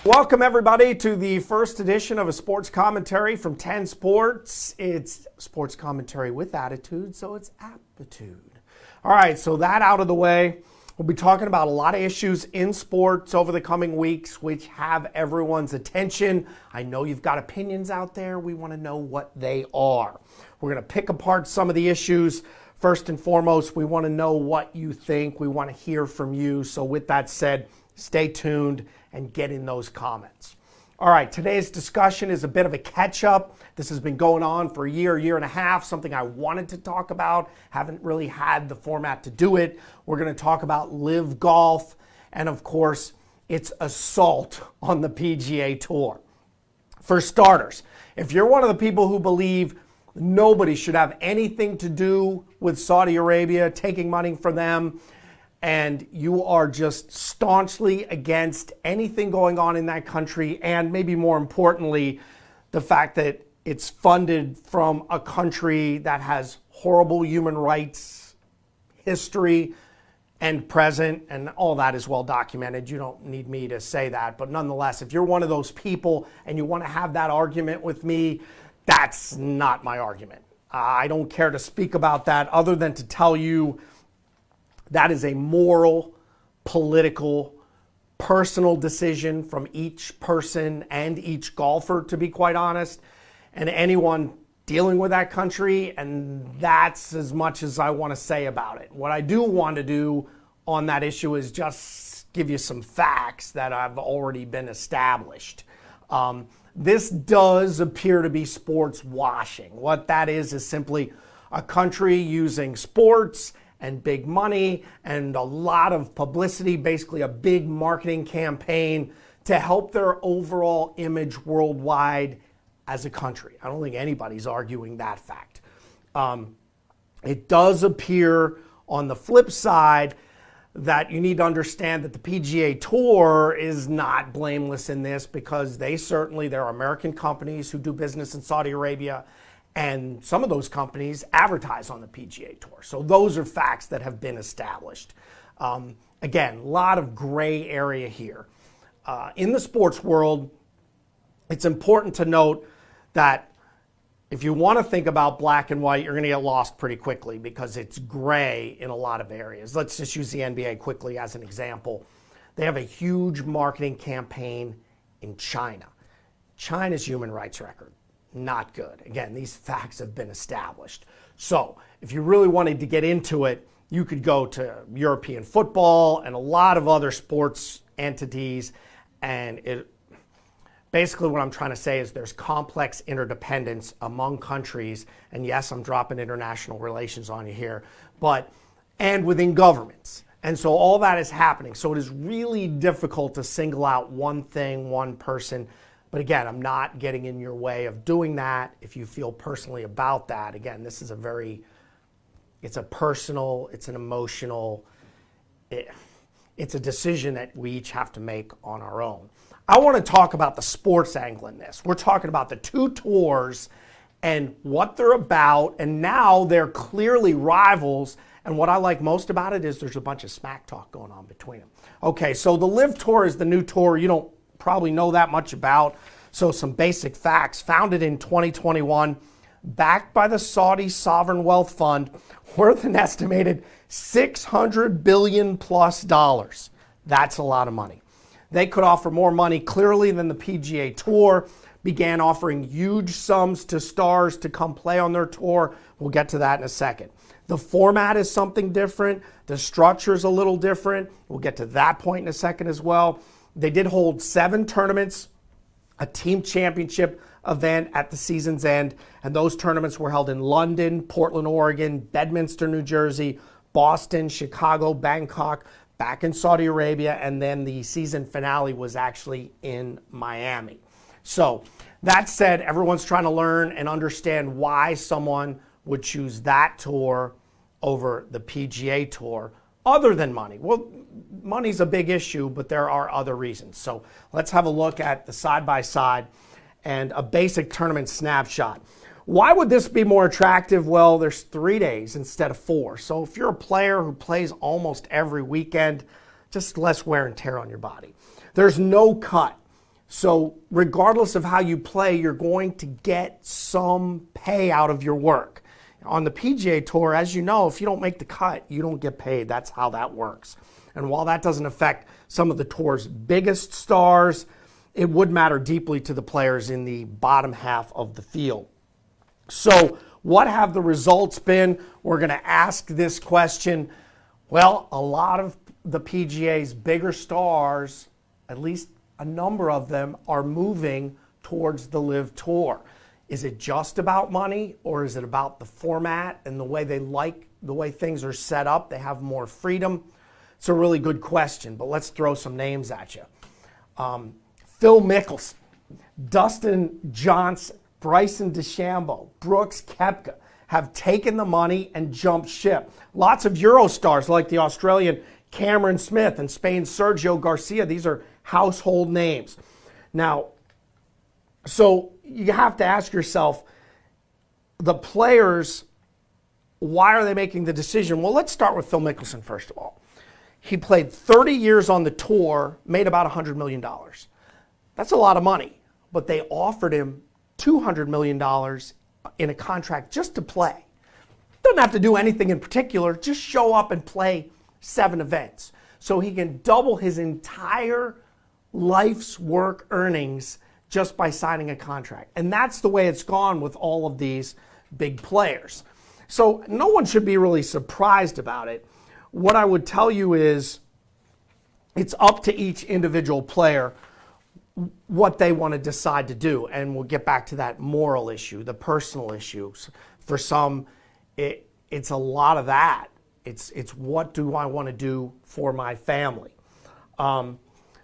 Welcome everybody to the first edition of a sports commentary from 10 Sports. It's sports commentary with attitude, so it's Appitude. All right, so that out of the way, we'll be talking about a lot of issues in sports over the coming weeks, which have everyone's attention. I know you've got opinions out there. We want to know what they are. We're going to pick apart some of the issues. First and foremost, we want to know what you think. We want to hear from you. So with that said, stay tuned and get in those comments. All right, today's discussion is a bit of a catch-up. This has been going on for a year and a half, something I wanted to talk about. Haven't really had the format to do it. We're going to talk about LIV golf and, of course, its assault on the PGA Tour. For starters, if you're one of the people who believe nobody should have anything to do with Saudi Arabia, taking money from them, and you are just staunchly against anything going on in that country, and maybe more importantly, the fact that it's funded from a country that has horrible human rights history and present, and all that is well documented. You don't need me to say that, but nonetheless, if you're one of those people and you want to have that argument with me, that's not my argument. I don't care to speak about that other than to tell you that is a moral, political, personal decision from each person and each golfer, to be quite honest, and anyone dealing with that country, and that's as much as I want to say about it. What I do want to do on that issue is just give you some facts that have already been established. This does appear to be sports washing. What that is simply a country using sports and big money and a lot of publicity, basically a big marketing campaign to help their overall image worldwide as a country. I don't think anybody's arguing that fact. It does appear on the flip side that you need to understand that the PGA Tour is not blameless in this, because there are American companies who do business in Saudi Arabia, and some of those companies advertise on the PGA Tour. So those are facts that have been established. Again, a lot of gray area here. In the sports world, it's important to note that if you want to think about black and white, you're going to get lost pretty quickly because it's gray in a lot of areas. Let's just use the NBA quickly as an example. They have a huge marketing campaign in China. China's human rights record, not good. Again, these facts have been established. So if you really wanted to get into it, you could go to European football and a lot of other sports entities. And basically what I'm trying to say is there's complex interdependence among countries. And yes, I'm dropping international relations on you here, and within governments. And so all that is happening. So it is really difficult to single out one thing, one person. But again, I'm not getting in your way of doing that. If you feel personally about that, again, this is it's a personal, it's an emotional, it's a decision that we each have to make on our own. I want to talk about the sports angle in this. We're talking about the two tours and what they're about, and now they're clearly rivals. And what I like most about it is there's a bunch of smack talk going on between them. Okay, so the LIV Tour is the new tour. You don't probably know that much about. So some basic facts. Founded in 2021, backed by the Saudi Sovereign Wealth Fund, worth an estimated $600 billion plus. That's a lot of money. They could offer more money clearly than the PGA Tour. Began offering huge sums to stars to come play on their tour. We'll get to that in a second. The format is something different. The structure is a little different. We'll get to that point in a second as well. They did hold 7 tournaments, a team championship event at the season's end, and those tournaments were held in London, Portland, Oregon, Bedminster, New Jersey, Boston, Chicago, Bangkok, back in Saudi Arabia, and then the season finale was actually in Miami. So that said, everyone's trying to learn and understand why someone would choose that tour over the PGA Tour other than money. Well, money's a big issue, but there are other reasons. So let's have a look at the side-by-side and a basic tournament snapshot. Why would this be more attractive? Well, there's 3 days instead of 4. So if you're a player who plays almost every weekend, just less wear and tear on your body. There's no cut. So regardless of how you play, you're going to get some pay out of your work. On the PGA Tour, as you know, if you don't make the cut, you don't get paid. That's how that works. And while that doesn't affect some of the tour's biggest stars, it would matter deeply to the players in the bottom half of the field. So what have the results been? We're going to ask this question. Well, a lot of the PGA's bigger stars, at least a number of them, are moving towards the LIV Tour. Is it just about money, or is it about the format and the way they like the way things are set up? They have more freedom. It's a really good question, but let's throw some names at you. Phil Mickelson, Dustin Johnson, Bryson DeChambeau, Brooks Koepka have taken the money and jumped ship. Lots of Euro stars like the Australian Cameron Smith and Spain's Sergio Garcia. These are household names. Now, so you have to ask yourself, the players, why are they making the decision? Well, let's start with Phil Mickelson first of all. He played 30 years on the tour, made about $100 million. That's a lot of money, but they offered him $200 million in a contract just to play. Doesn't have to do anything in particular, just show up and play 7 events. So he can double his entire life's work earnings just by signing a contract. And that's the way it's gone with all of these big players. So no one should be really surprised about it. What I would tell you is it's up to each individual player what they want to decide to do. And we'll get back to that moral issue, the personal issues. For some, it's a lot of that. It's what do I want to do for my family?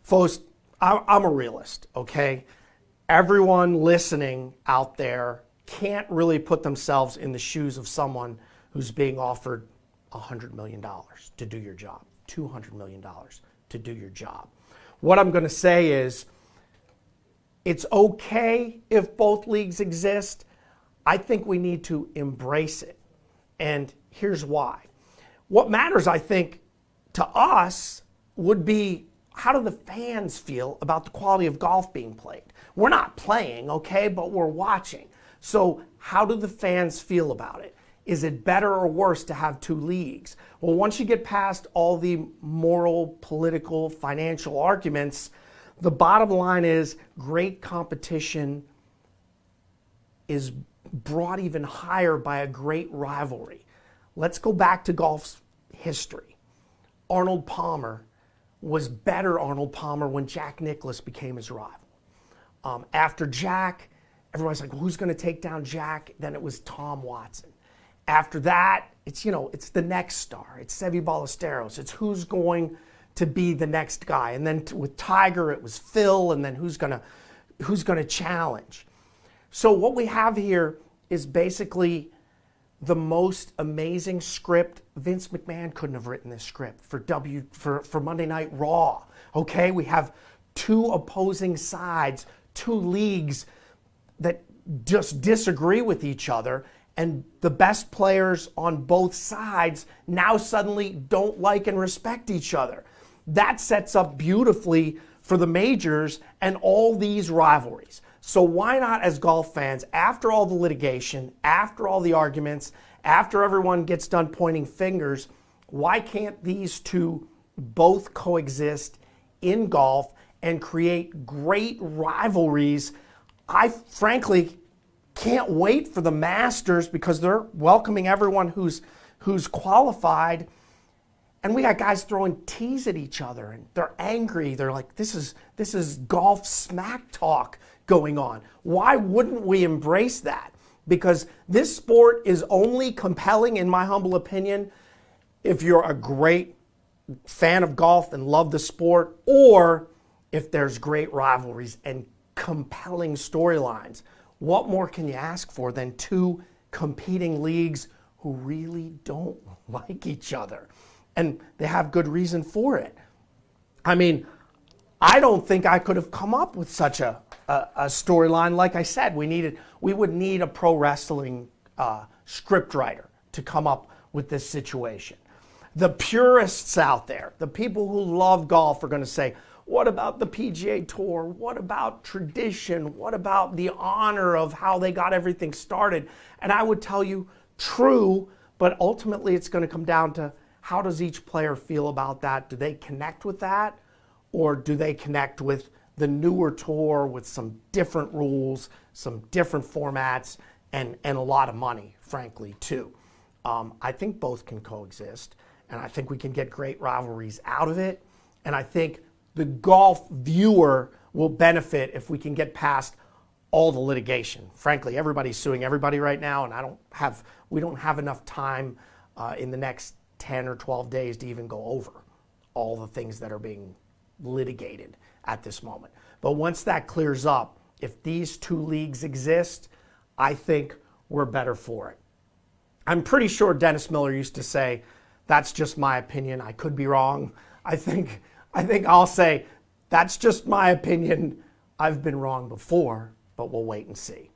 Folks, I'm a realist, okay? Everyone listening out there can't really put themselves in the shoes of someone who's being offered $100 million to do your job, $200 million to do your job. What I'm going to say is it's okay if both leagues exist. I think we need to embrace it. And here's why. What matters, I think, to us would be how do the fans feel about the quality of golf being played? We're not playing, okay, but we're watching. So how do the fans feel about it? Is it better or worse to have 2 leagues? Well, once you get past all the moral, political, financial arguments, the bottom line is great competition is brought even higher by a great rivalry. Let's go back to golf's history. Arnold Palmer was better Arnold Palmer when Jack Nicklaus became his rival. After Jack, everybody's like, well, who's going to take down Jack? Then it was Tom Watson. After that, it's the next star. It's Seve Ballesteros. It's who's going to be the next guy. And then with Tiger, it was Phil. And then who's going to challenge? So what we have here is basically the most amazing script. Vince McMahon couldn't have written this script for Monday Night Raw. Okay, we have 2 opposing sides, 2 leagues that just disagree with each other, and the best players on both sides now suddenly don't like and respect each other. That sets up beautifully for the majors and all these rivalries. So why not, as golf fans, after all the litigation, after all the arguments, after everyone gets done pointing fingers, why can't these 2 both coexist in golf and create great rivalries? I frankly can't wait for the Masters because they're welcoming everyone who's qualified. And we got guys throwing teas at each other and they're angry. They're like, this is golf smack talk going on. Why wouldn't we embrace that? Because this sport is only compelling, in my humble opinion, if you're a great fan of golf and love the sport, or if there's great rivalries and compelling storylines. What more can you ask for than 2 competing leagues who really don't like each other? And they have good reason for it. I mean, I don't think I could have come up with such a storyline. Like I said, we would need a pro wrestling scriptwriter to come up with this situation. The purists out there, the people who love golf, are going to say, What about the PGA Tour? What about tradition? What about the honor of how they got everything started? And I would tell you, true, but ultimately it's going to come down to how does each player feel about that? Do they connect with that? Or do they connect with the newer tour with some different rules, some different formats, and a lot of money, frankly, too? I think both can coexist, and I think we can get great rivalries out of it. And I think the golf viewer will benefit if we can get past all the litigation. Frankly, everybody's suing everybody right now, and we don't have enough time in the next 10 or 12 days to even go over all the things that are being litigated at this moment. But once that clears up, if these two leagues exist, I think we're better for it. I'm pretty sure Dennis Miller used to say, that's just my opinion. I could be wrong. I think I'll say, that's just my opinion. I've been wrong before, but we'll wait and see.